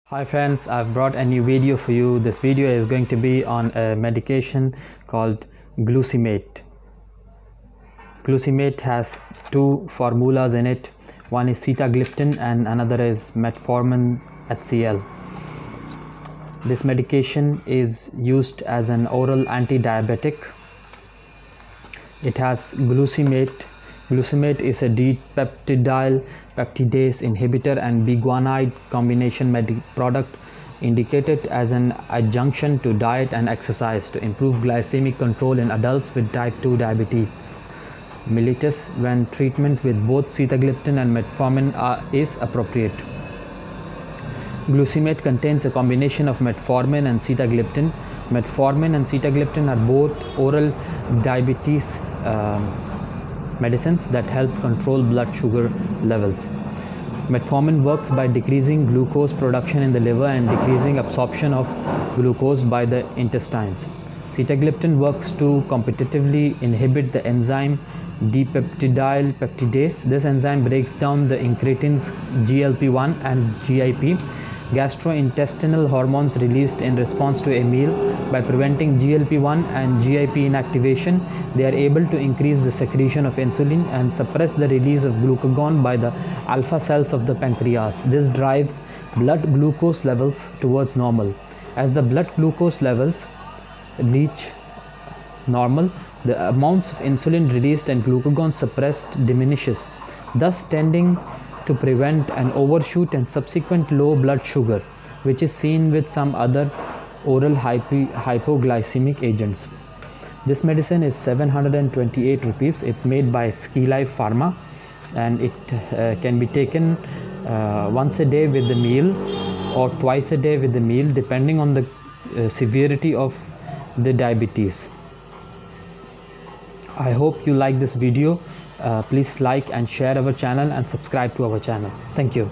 Hi friends, I've brought a new video for you. This video is going to be on a medication called Glusimet. Glusimet has two formulas in it. One is Sitagliptin and another is Metformin HCl. This medication is used as an oral anti-diabetic. It has Glusimet. Glusimet is a D-peptidyl peptidase inhibitor and biguanide combination product indicated as an adjunction to diet and exercise to improve glycemic control in adults with type 2 diabetes mellitus when treatment with both sitagliptin and metformin is appropriate. Glusimet contains a combination of metformin and sitagliptin. Metformin and sitagliptin are both oral diabetes medicines that help control blood sugar levels. Metformin works by decreasing glucose production in the liver and decreasing absorption of glucose by the intestines. Sitagliptin works to competitively inhibit the enzyme D-peptidyl peptidase. This enzyme breaks down the incretins GLP-1 and GIP, gastrointestinal hormones released in response to a meal. By preventing GLP-1 and GIP inactivation, they are able to increase the secretion of insulin and suppress the release of glucagon by the alpha cells of the pancreas. This drives blood glucose levels towards normal. As the blood glucose levels reach normal, the amounts of insulin released and glucagon suppressed diminishes, thus tending to prevent an overshoot and subsequent low blood sugar, which is seen with some other oral hypoglycemic agents. This medicine is 728 rupees. It's made by Ski Life Pharma and it can be taken once a day with the meal or twice a day with the meal depending on the severity of the diabetes. I hope you like this video. Please like and share our channel and subscribe to our channel. Thank you.